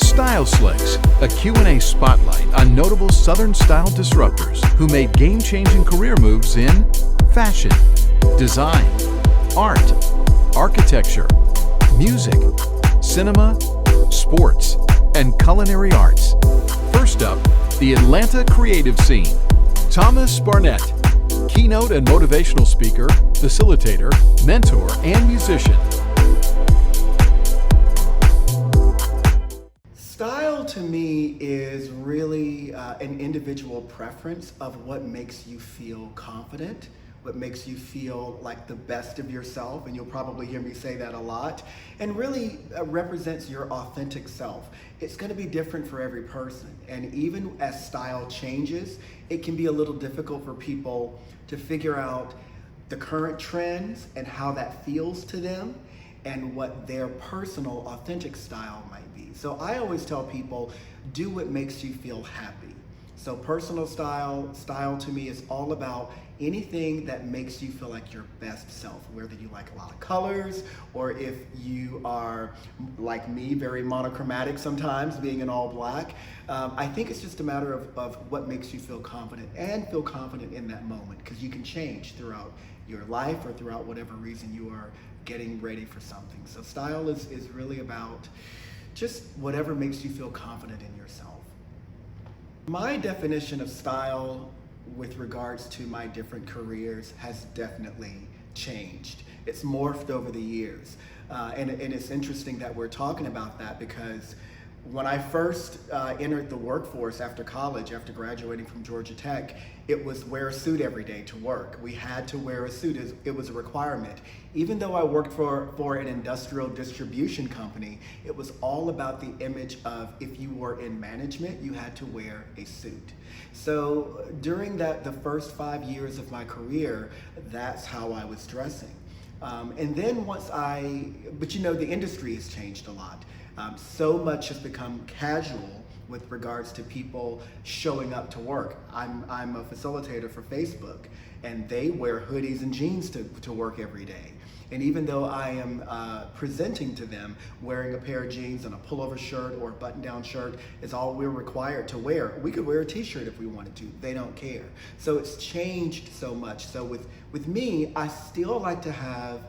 Style Slicks, a Q&A spotlight on notable Southern style disruptors who made game-changing career moves in fashion, design, art, architecture, music, cinema, sports, and culinary arts. First up, the Atlanta creative scene. Thomas Barnette, keynote and motivational speaker, facilitator, mentor, and musician. Style to me is really an individual preference of what makes you feel confident, what makes you feel like the best of yourself, and you'll probably hear me say that a lot, and really represents your authentic self. It's going to be different for every person, and even as style changes, it can be a little difficult for people to figure out the current trends and how that feels to them and what their personal authentic style might be. So I always tell people, do what makes you feel happy. So personal style to me is all about anything that makes you feel like your best self, whether you like a lot of colors or if you are, like me, very monochromatic sometimes, being in all black. I think it's just a matter of what makes you feel confident and feel confident in that moment, because you can change throughout your life or throughout whatever reason you are getting ready for something. So style is really about just whatever makes you feel confident in yourself. My definition of style with regards to my different careers has definitely changed. It's morphed over the years. And it's interesting that we're talking about that, because when I first entered the workforce after college, after graduating from Georgia Tech, it was wear a suit every day to work. We had to wear a suit. It was a requirement. Even though I worked for an industrial distribution company, it was all about the image of if you were in management, you had to wear a suit. So during the first 5 years of my career, that's how I was dressing. And then but you know, the industry has changed a lot. So much has become casual with regards to people showing up to work. I'm a facilitator for Facebook, and they wear hoodies and jeans to work every day. And even though I am presenting to them, wearing a pair of jeans and a pullover shirt or a button-down shirt is all we're required to wear. We could wear a t-shirt if we wanted to. They don't care. So it's changed so much. So with me, I still like to have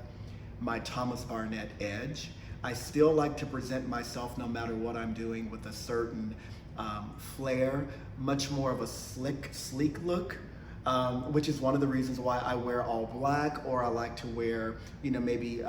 my Thomas Barnette edge. I still like to present myself, no matter what I'm doing, with a certain flair, much more of a sleek look, which is one of the reasons why I wear all black, or I like to wear, maybe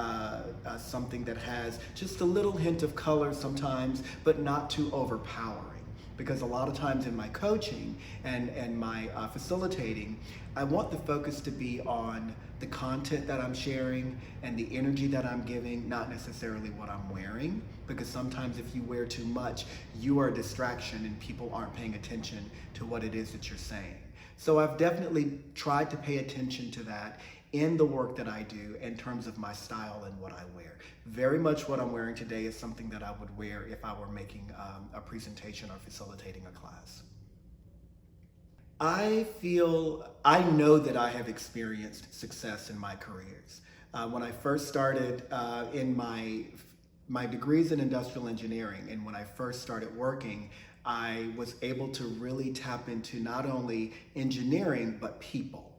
something that has just a little hint of color sometimes, but not too overpowering. Because a lot of times in my coaching and my facilitating, I want the focus to be on the content that I'm sharing and the energy that I'm giving, not necessarily what I'm wearing. Because sometimes if you wear too much, you are a distraction and people aren't paying attention to what it is that you're saying. So I've definitely tried to pay attention to that in the work that I do in terms of my style and what I wear. Very much what I'm wearing today is something that I would wear if I were making a presentation or facilitating a class. I know that I have experienced success in my careers. When I first started in my degrees in industrial engineering, and when I first started working, I was able to really tap into not only engineering, but people.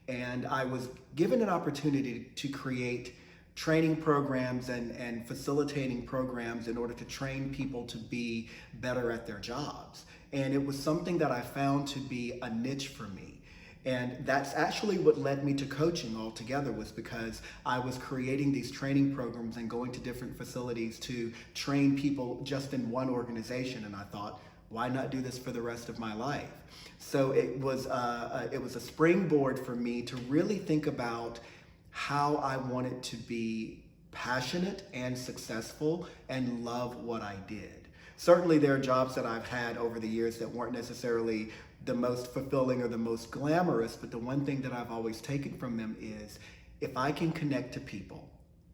And I was given an opportunity to create training programs and facilitating programs in order to train people to be better at their jobs. And it was something that I found to be a niche for me. And that's actually what led me to coaching altogether, was because I was creating these training programs and going to different facilities to train people just in one organization. And I thought, why not do this for the rest of my life? So it was a springboard for me to really think about how I wanted to be passionate and successful and love what I did. Certainly there are jobs that I've had over the years that weren't necessarily the most fulfilling or the most glamorous, but the one thing that I've always taken from them is, if I can connect to people,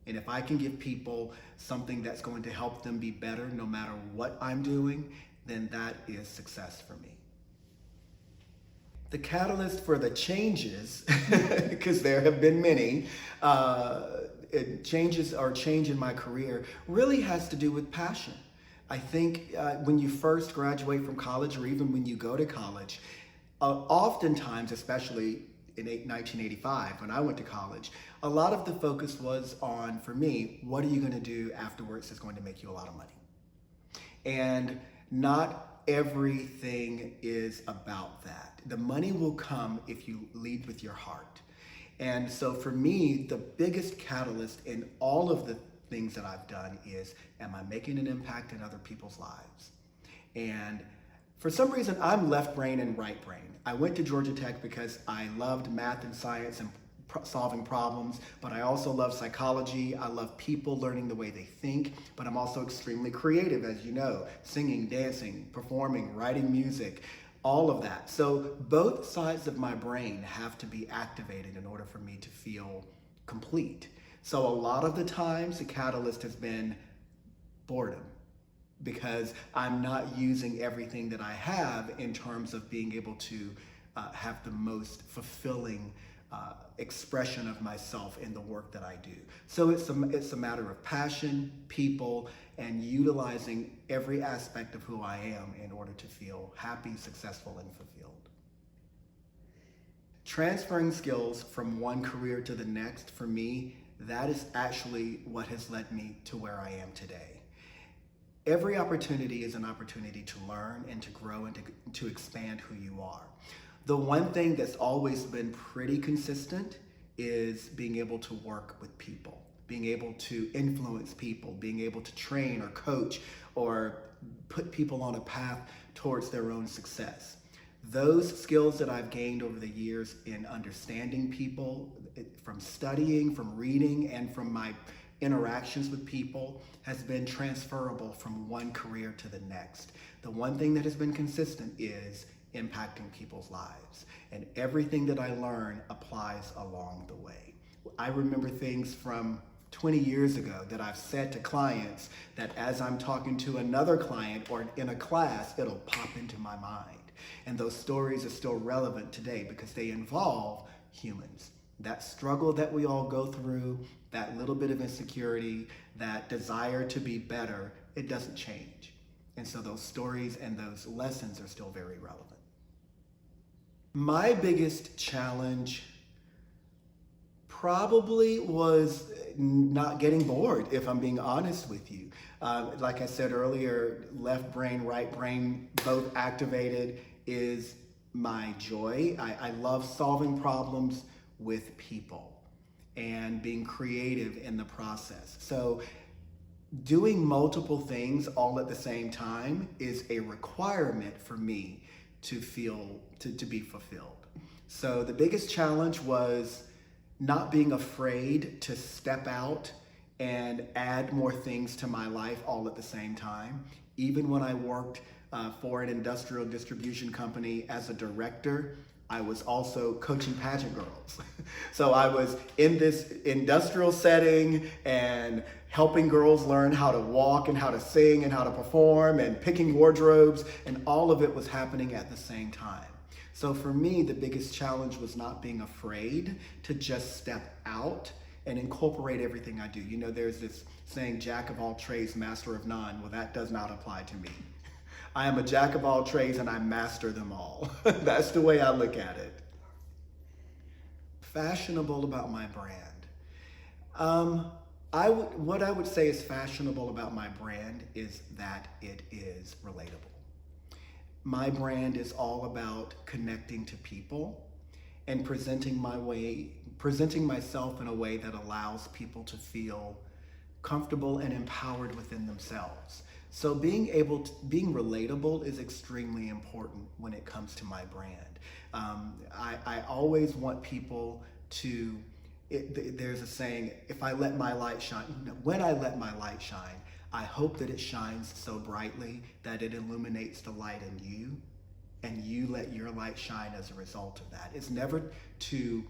and if I can give people something that's going to help them be better no matter what I'm doing, then that is success for me. The catalyst for the changes, because there have been many, change in my career really has to do with passion. I think when you first graduate from college, or even when you go to college, oftentimes, especially in 1985 when I went to college, a lot of the focus was on, for me, what are you going to do afterwards that's going to make you a lot of money? And not everything is about that. The money will come if you lead with your heart. And so for me, the biggest catalyst in all of the things that I've done is, am I making an impact in other people's lives? And for some reason, I'm left brain and right brain. I went to Georgia Tech because I loved math and science and solving problems, but I also love psychology. I love people learning the way they think, but I'm also extremely creative, as you know, singing, dancing, performing, writing music, all of that. So both sides of my brain have to be activated in order for me to feel complete. So a lot of the times the catalyst has been boredom, because I'm not using everything that I have in terms of being able to have the most fulfilling expression of myself in the work that I do. So it's a matter of passion, people, and utilizing every aspect of who I am in order to feel happy, successful, and fulfilled. Transferring skills from one career to the next, for me, that is actually what has led me to where I am today. Every opportunity is an opportunity to learn and to grow and to expand who you are. The one thing that's always been pretty consistent is being able to work with people, being able to influence people, being able to train or coach or put people on a path towards their own success. Those skills that I've gained over the years in understanding people, from studying, from reading, and from my interactions with people, has been transferable from one career to the next. The one thing that has been consistent is impacting people's lives, and everything that I learn applies along the way. I remember things from 20 years ago that I've said to clients that as I'm talking to another client or in a class, it'll pop into my mind. And those stories are still relevant today because they involve humans. That struggle that we all go through, that little bit of insecurity, that desire to be better, it doesn't change. And so those stories and those lessons are still very relevant. My biggest challenge probably was not getting bored, if I'm being honest with you. Like I said earlier, left brain, right brain, both activated is my joy. I love solving problems with people and being creative in the process. So doing multiple things all at the same time is a requirement for me to feel, to be fulfilled. So the biggest challenge was not being afraid to step out and add more things to my life all at the same time. Even when I worked for an industrial distribution company as a director, I was also coaching pageant girls. So I was in this industrial setting and helping girls learn how to walk and how to sing and how to perform and picking wardrobes, and all of it was happening at the same time. So for me, the biggest challenge was not being afraid to just step out and incorporate everything I do. You know, there's this saying, jack of all trades, master of none. Well, that does not apply to me. I am a jack of all trades and I master them all. That's the way I look at it. Fashionable about my brand. What I would say is fashionable about my brand is that it is relatable. My brand is all about connecting to people and presenting myself in a way that allows people to feel comfortable and empowered within themselves. So being relatable is extremely important when it comes to my brand. I always want people to, there's a saying, if I let my light shine, when I let my light shine, I hope that it shines so brightly that it illuminates the light in you, and you let your light shine as a result of that. It's never to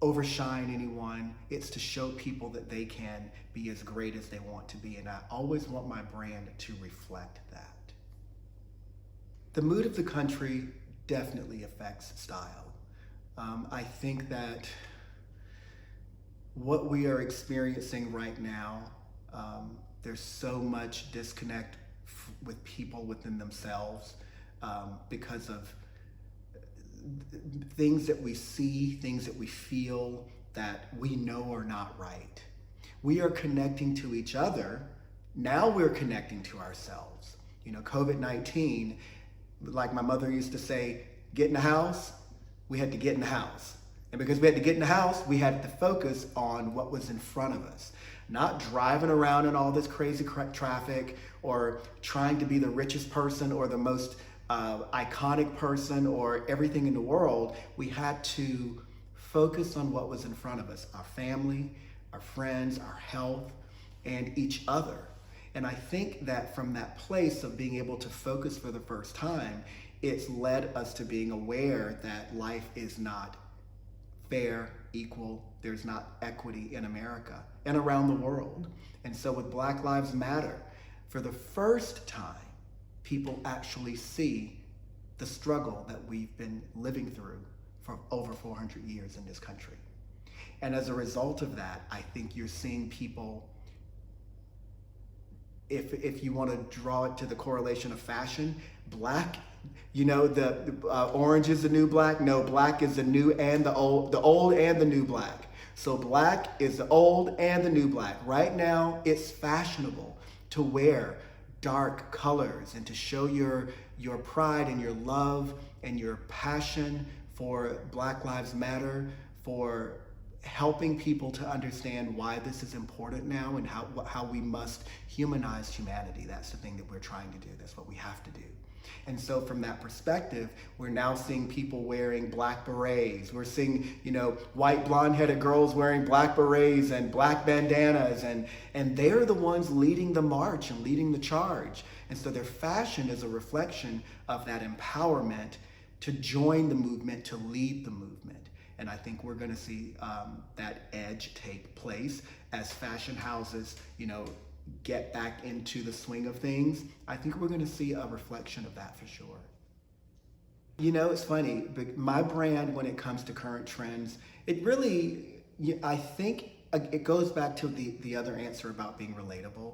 overshine anyone. It's to show people that they can be as great as they want to be, and I always want my brand to reflect that. The mood of the country definitely affects style. I think that what we are experiencing right now, there's so much disconnect with people within themselves because of things that we see, things that we feel that we know are not right. We are connecting to each other. Now we're connecting to ourselves. You know, COVID-19, like my mother used to say, get in the house, we had to get in the house. And because we had to get in the house, we had to focus on what was in front of us. Not driving around in all this crazy traffic or trying to be the richest person or the most iconic person or everything in the world. We had to focus on what was in front of us, our family, our friends, our health, and each other. And I think that from that place of being able to focus for the first time, it's led us to being aware that life is not fair, equal. There's not equity in America and around the world. And so with Black Lives Matter, for the first time, people actually see the struggle that we've been living through for over 400 years in this country. And as a result of that, I think you're seeing people, if you want to draw it to the correlation of fashion, black, you know, the orange is the new black. No, black is the new and the old and the new black. So black is the old and the new black. Right now, it's fashionable to wear dark colors and to show your pride and your love and your passion for Black Lives Matter, for helping people to understand why this is important now and how we must humanize humanity. That's the thing that we're trying to do. That's what we have to do. And so from that perspective, we're now seeing people wearing black berets. We're seeing, you know, white blonde-headed girls wearing black berets and black bandanas, and they're the ones leading the march and leading the charge. And so their fashion is a reflection of that empowerment to join the movement, to lead the movement. And I think we're going to see that edge take place as fashion houses, you know, get back into the swing of things. I think we're going to see a reflection of that for sure. You know, it's funny, but my brand, when it comes to current trends, it really, I think it goes back to the other answer about being relatable.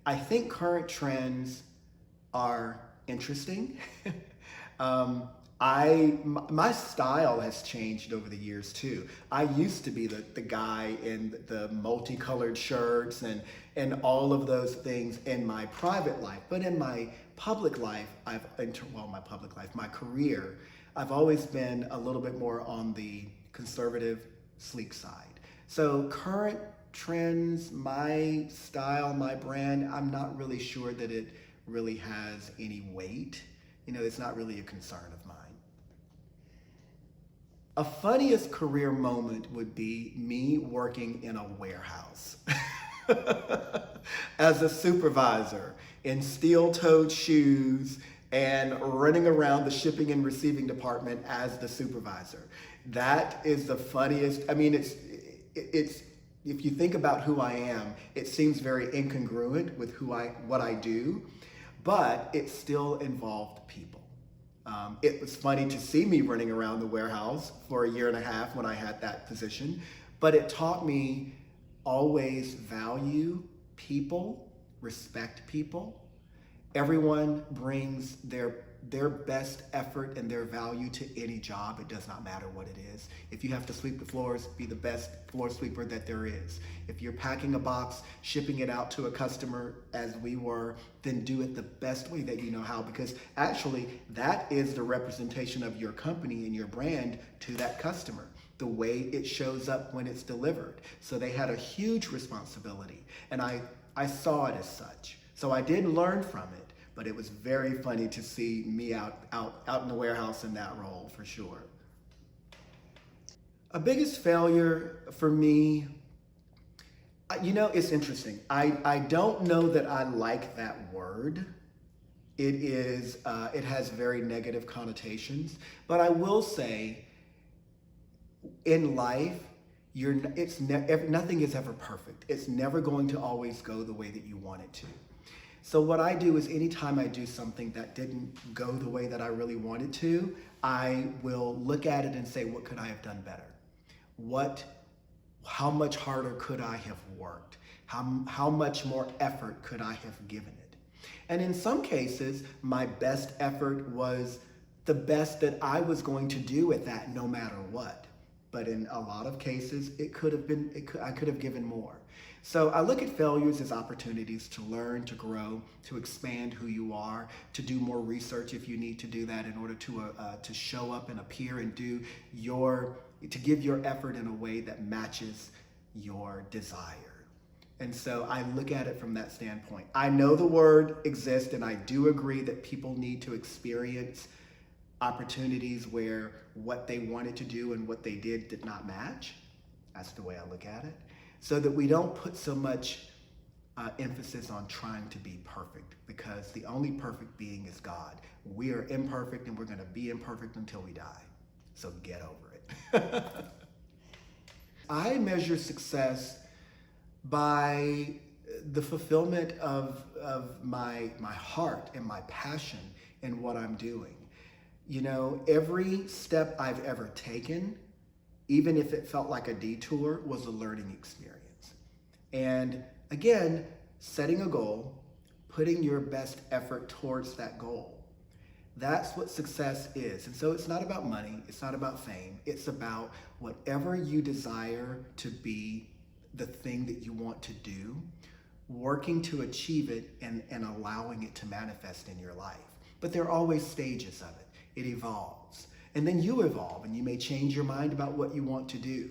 I think current trends are interesting. My style has changed over the years too. I used to be the guy in the multicolored shirts and all of those things in my private life. But in my public life, my career, I've always been a little bit more on the conservative, sleek side. So current trends, my style, my brand, I'm not really sure that it really has any weight. You know, it's not really a concern of mine. A funniest career moment would be me working in a warehouse as a supervisor in steel-toed shoes and running around the shipping and receiving department as the supervisor. That is the funniest. I mean, it's if you think about who I am, it seems very incongruent with what I do, but it still involved people. It was funny to see me running around the warehouse for a year and a half when I had that position, but it taught me always value people, respect people. Everyone brings their best effort and their value to any job. It does not matter what it is. If you have to sweep the floors, be the best floor sweeper that there is. If you're packing a box, shipping it out to a customer as we were, then do it the best way that you know how, because actually that is the representation of your company and your brand to that customer, the way it shows up when it's delivered. So they had a huge responsibility, and I saw it as such. So I did learn from it. But it was very funny to see me out in the warehouse in that role, for sure. A biggest failure for me, you know, it's interesting. I don't know that I like that word. It has very negative connotations. But I will say, in life, nothing is ever perfect. It's never going to always go the way that you want it to. So what I do is anytime I do something that didn't go the way that I really wanted to, I will look at it and say, what could I have done better? How much harder could I have worked? How much more effort could I have given it? And in some cases, my best effort was the best that I was going to do at that no matter what. But in a lot of cases, I could have given more. So I look at failures as opportunities to learn, to grow, to expand who you are, to do more research if you need to do that in order to show up and appear and to give your effort in a way that matches your desire. And so I look at it from that standpoint. I know the word exists, and I do agree that people need to experience opportunities where what they wanted to do and what they did not match. That's the way I look at it. So that we don't put so much emphasis on trying to be perfect, because the only perfect being is God. We are imperfect, and we're going to be imperfect until we die. So get over it. I measure success by the fulfillment of my heart and my passion in what I'm doing. You know, every step I've ever taken, even if it felt like a detour, was a learning experience. And again, setting a goal, putting your best effort towards that goal. That's what success is. And so it's not about money, it's not about fame, it's about whatever you desire to be the thing that you want to do, working to achieve it and allowing it to manifest in your life. But there are always stages of it. It evolves. And then you evolve, and you may change your mind about what you want to do.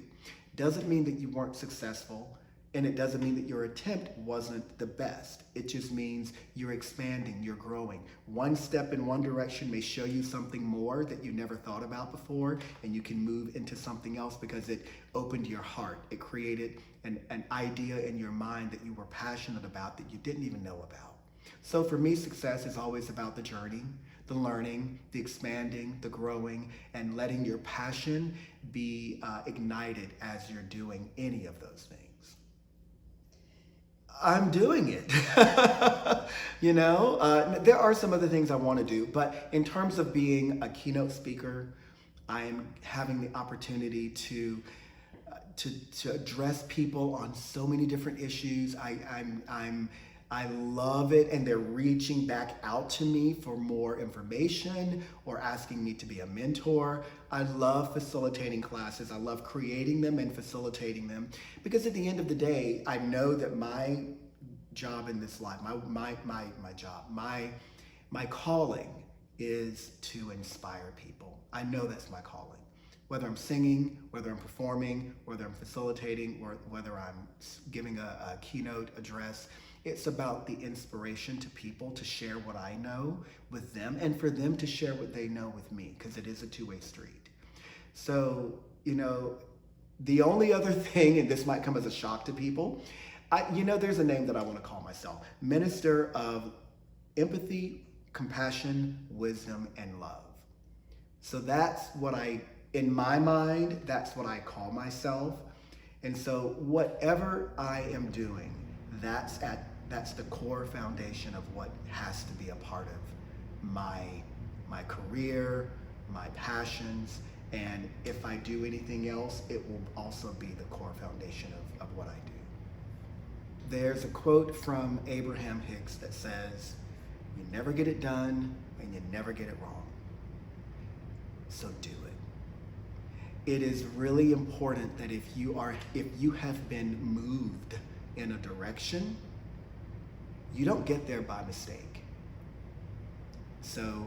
Doesn't mean that you weren't successful, and it doesn't mean that your attempt wasn't the best. It just means you're expanding, you're growing. One step in one direction may show you something more that you never thought about before, and you can move into something else because it opened your heart. It created an idea in your mind that you were passionate about that you didn't even know about. So for me, success is always about the journey, the learning, the expanding, the growing, and letting your passion be ignited as you're doing any of those things. I'm doing it. You know, there are some other things I want to do, but in terms of being a keynote speaker, I'm having the opportunity to address people on so many different issues. I love it, and they're reaching back out to me for more information or asking me to be a mentor. I love facilitating classes. I love creating them and facilitating them, because at the end of the day, I know that my job in this life, my calling is to inspire people. I know that's my calling. Whether I'm singing, whether I'm performing, whether I'm facilitating, or whether I'm giving a keynote address, it's about the inspiration to people to share what I know with them and for them to share what they know with me, because it is a two-way street. So, you know, the only other thing, and this might come as a shock to people, there's a name that I want to call myself: Minister of Empathy, Compassion, Wisdom, and Love. So that's what in my mind, that's what I call myself. And so whatever I am doing, that's the core foundation of what has to be a part of my career, my passions, and if I do anything else, it will also be the core foundation of what I do. There's a quote from Abraham Hicks that says, "You never get it done and you never get it wrong. So do it." It is really important that if you have been moved in a direction, you don't get there by mistake. So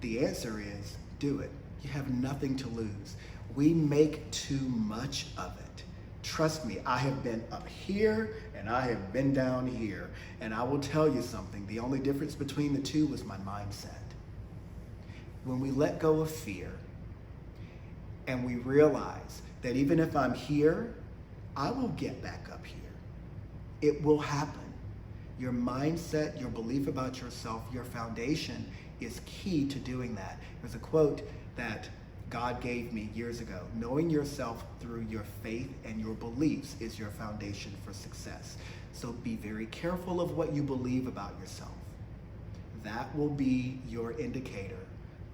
the answer is do it. You have nothing to lose. We make too much of it. Trust me, I have been up here and I have been down here. And I will tell you something, the only difference between the two was my mindset. When we let go of fear and we realize that even if I'm here, I will get back up here. It will happen. Your mindset, your belief about yourself, your foundation is key to doing that. There's a quote that God gave me years ago: knowing yourself through your faith and your beliefs is your foundation for success. So be very careful of what you believe about yourself. That will be your indicator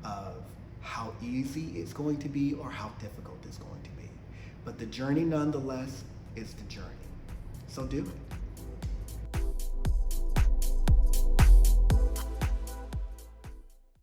of how easy it's going to be or how difficult it's going to be. But the journey nonetheless is the journey. So do it.